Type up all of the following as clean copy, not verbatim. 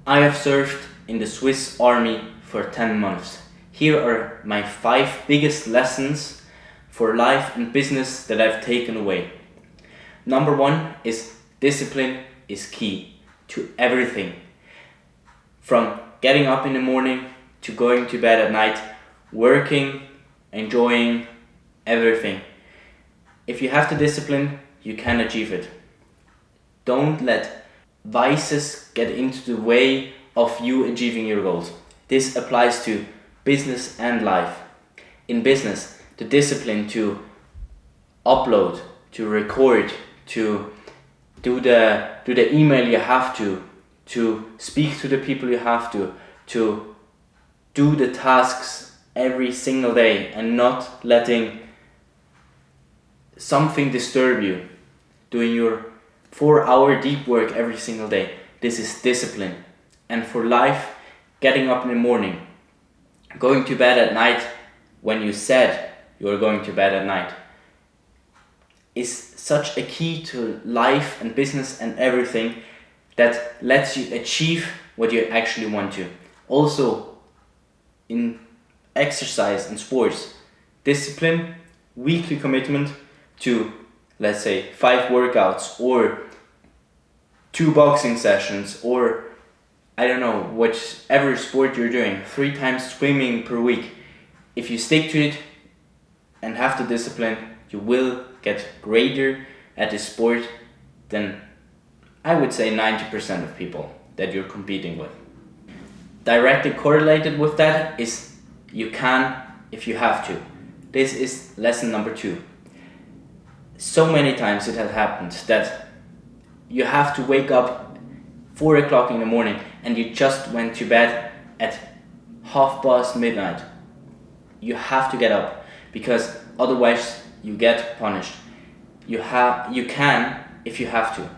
I have served in the Swiss Army for 10 months. Here are my 5 biggest lessons for life and business that I've taken away. Number 1 is discipline is key to everything. From getting up in the morning to going to bed at night, working, enjoying, everything. If you have the discipline, you can achieve it. Don't let vices get into the way of you achieving your goals. This applies to business and life. In business, the discipline to upload, to record, to do the email you have to speak to the people you have to do the tasks every single day and not letting something disturb you. Doing your 4-hour deep work every single day. This is discipline. And for life, getting up in the morning, going to bed at night when you said you were going to bed at night is such a key to life and business and everything that lets you achieve what you actually want to. Also, in exercise and sports, discipline, weekly commitment to, let's say, 5 workouts or 2 boxing sessions or I don't know, whichever sport you're doing, 3 times swimming per week. If you stick to it and have the discipline, you will get greater at this sport than I would say 90% of people that you're competing with. Directly correlated with that is you can if you have to. This is lesson number 2. So many times it has happened that you have to wake up 4 o'clock in the morning and you just went to bed at midnight. midnight. You have to get up because otherwise you get punished. You can if you have to.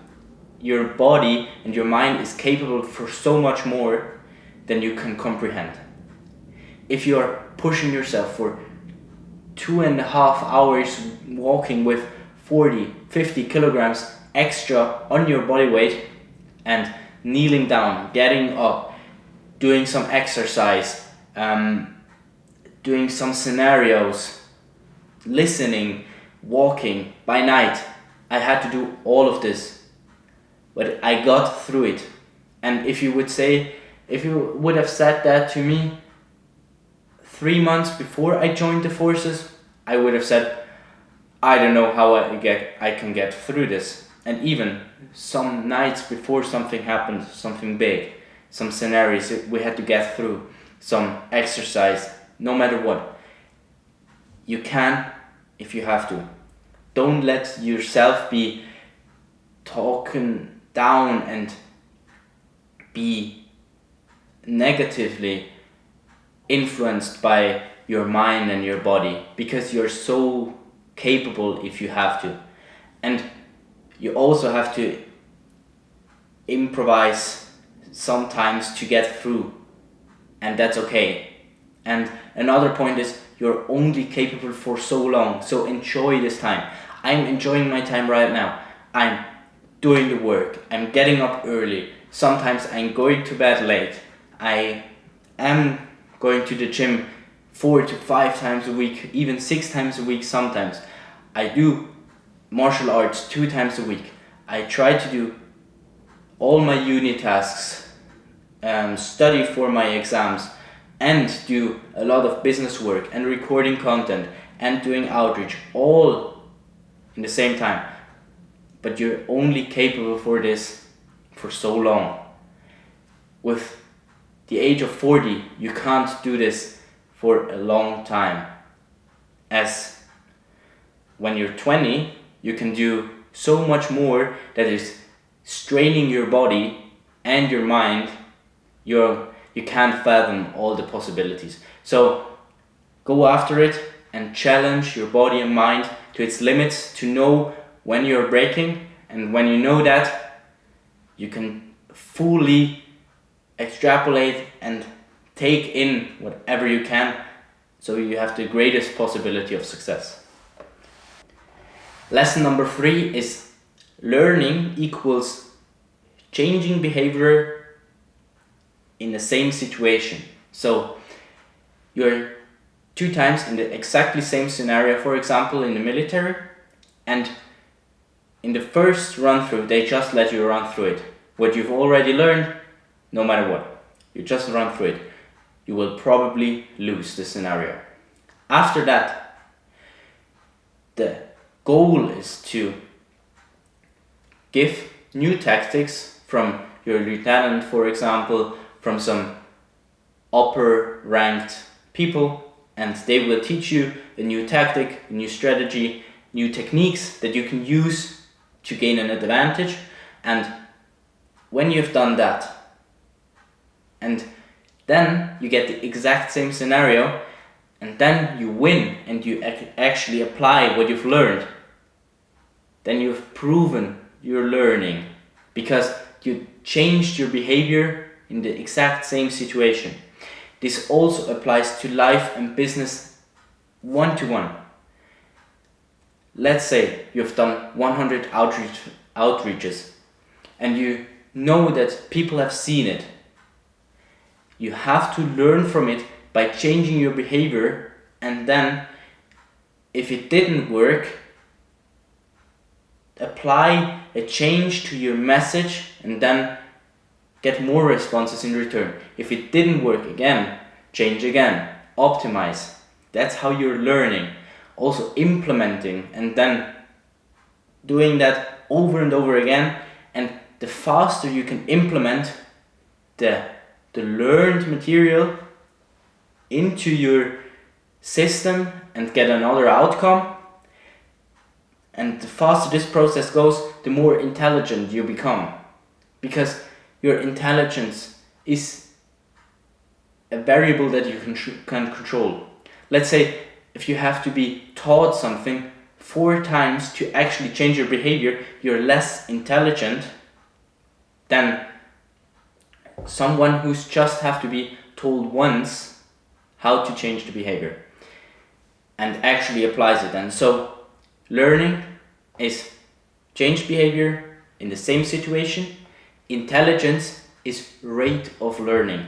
Your body and your mind is capable for so much more than you can comprehend. If you're pushing yourself for 2.5 hours walking with 40-50 kilograms extra on your body weight and kneeling down, getting up, doing some exercise, doing some scenarios, listening, walking by night. I had to do all of this, but I got through it. And if you would have said that to me 3 months before I joined the forces, I would have said, I don't know how I can get through this. And even some nights before something happened, something big, some scenarios we had to get through, some exercise, no matter what. You can if you have to. Don't let yourself be talking down and be negatively influenced by your mind and your body, because you're so capable if you have to. And you also have to improvise sometimes to get through, and that's okay. And another point is you're only capable for so long, so enjoy this time. I'm enjoying my time right now. I'm doing the work, I'm getting up early, sometimes I'm going to bed late, I am going to the gym 4 to 5 times a week, even 6 times a week sometimes. I do martial arts 2 times a week. I try to do all my uni tasks, study for my exams, and do a lot of business work and recording content and doing outreach all in the same time. But you're only capable for this for so long. With the age of 40, you can't do this for a long time. As when you're 20, you can do so much more that is straining your body and your mind. You can't fathom all the possibilities. So go after it and challenge your body and mind to its limits, to know when you're breaking, and when you know that, you can fully extrapolate and take in whatever you can, so you have the greatest possibility of success. Lesson number 3 is learning equals changing behavior in the same situation. So you're 2 times in the exactly same scenario, for example, in the military, and in the first run through, they just let you run through it. What you've already learned, no matter what, you just run through it. You will probably lose the scenario. After that, the goal is to give new tactics from your lieutenant, for example, from some upper ranked people, and they will teach you a new tactic, a new strategy, new techniques that you can use to gain an advantage. And when you've done that, and then you get the exact same scenario, and then you win and you actually apply what you've learned, then you've proven your learning, because you changed your behavior in the exact same situation. This also applies to life and business one-to-one. Let's say you've done 100 outreaches and you know that people have seen it. You have to learn from it by changing your behavior, and then if it didn't work, apply a change to your message and then get more responses in return. If it didn't work again, change again, optimize. That's how you're learning. Also implementing and then doing that over and over again. And the faster you can implement the learned material into your system and get another outcome, and the faster this process goes, the more intelligent you become. Because your intelligence is a variable that you can control. Let's say if you have to be taught something 4 times to actually change your behavior, you're less intelligent than someone who's just have to be told once how to change the behavior and actually applies it. And so learning is change behavior in the same situation. Intelligence is rate of learning.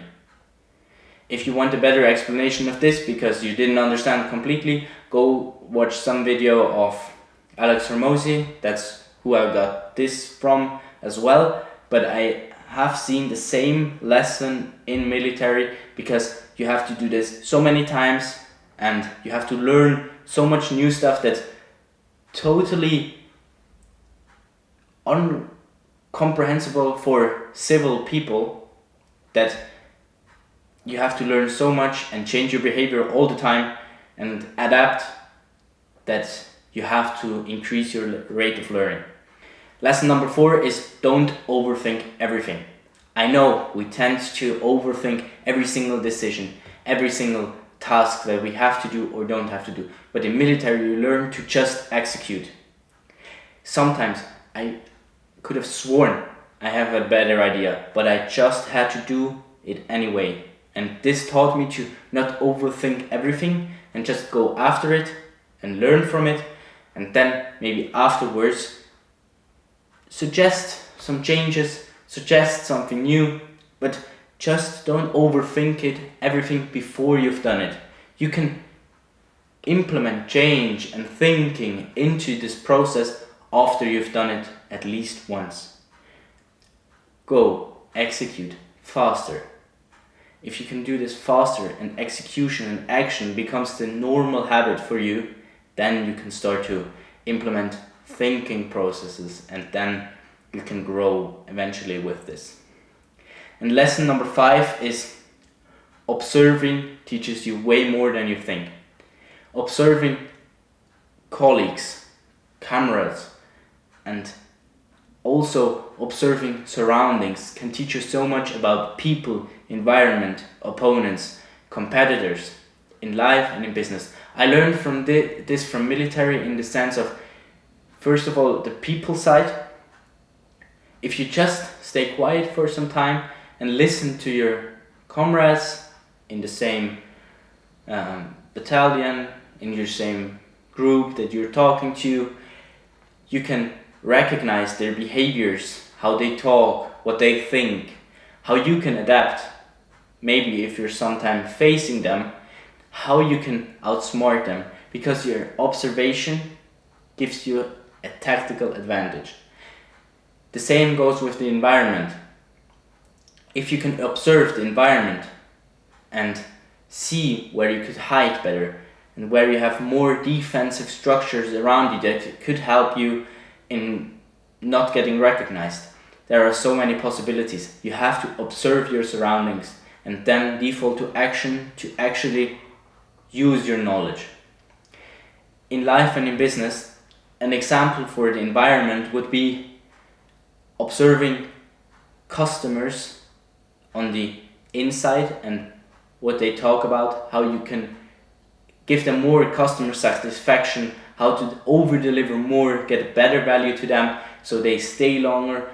If you want a better explanation of this because you didn't understand completely, go watch some video of Alex Hormozy. That's who I got this from as well. But I have seen the same lesson in military, because you have to do this so many times and you have to learn so much new stuff that's totally incomprehensible for civil people, that you have to learn so much and change your behavior all the time and adapt, that you have to increase your rate of learning. Lesson number 4 is don't overthink everything. I know we tend to overthink every single decision, every single task that we have to do or don't have to do. But in military you learn to just execute. Sometimes I could have sworn I have a better idea, but I just had to do it anyway. And this taught me to not overthink everything and just go after it and learn from it, and then maybe afterwards suggest some changes, suggest something new, but just don't overthink everything before you've done it. You can implement change and thinking into this process after you've done it at least once. Go, execute faster. If you can do this faster and execution and action becomes the normal habit for you, then you can start to implement thinking processes, and then you can grow eventually with this. And lesson number 5 is observing teaches you way more than you think. Observing colleagues, cameras, and also observing surroundings can teach you so much about people, environment, opponents, competitors in life and in business. I learned from this from military in the sense of, first of all, the people side. If you just stay quiet for some time and listen to your comrades in the same battalion, in your same group that you're talking to, you can recognize their behaviors, how they talk, what they think, how you can adapt. maybe if you're sometime facing them, how you can outsmart them, because your observation gives you a tactical advantage. The same goes with the environment. If you can observe the environment and see where you could hide better and where you have more defensive structures around you that could help you in not getting recognized, there are so many possibilities. You have to observe your surroundings and then default to action to actually use your knowledge. In life and in business, an example for the environment would be observing customers on the inside and what they talk about, how you can give them more customer satisfaction, how to over deliver more, get better value to them so they stay longer.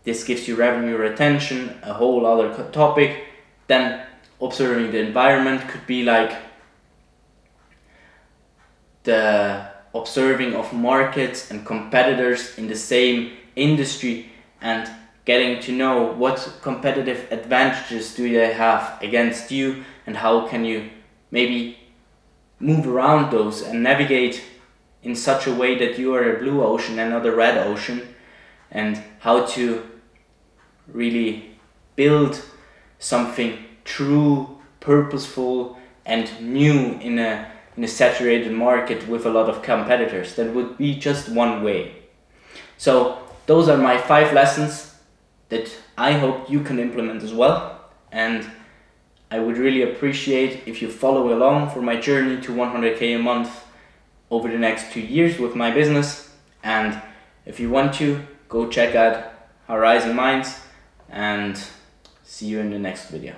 This gives you revenue retention, a whole other topic. Then observing the environment could be like the observing of markets and competitors in the same industry and getting to know what competitive advantages do they have against you and how can you maybe move around those and navigate in such a way that you are a blue ocean and not a red ocean, and how to really build something true, purposeful and new in a saturated market with a lot of competitors. That would be just one way. So those are my 5 lessons that I hope you can implement as well, and I would really appreciate if you follow along for my journey to 100k a month over the next 2 years with my business. And if you want to, go check out Horizon Minds, and see you in the next video.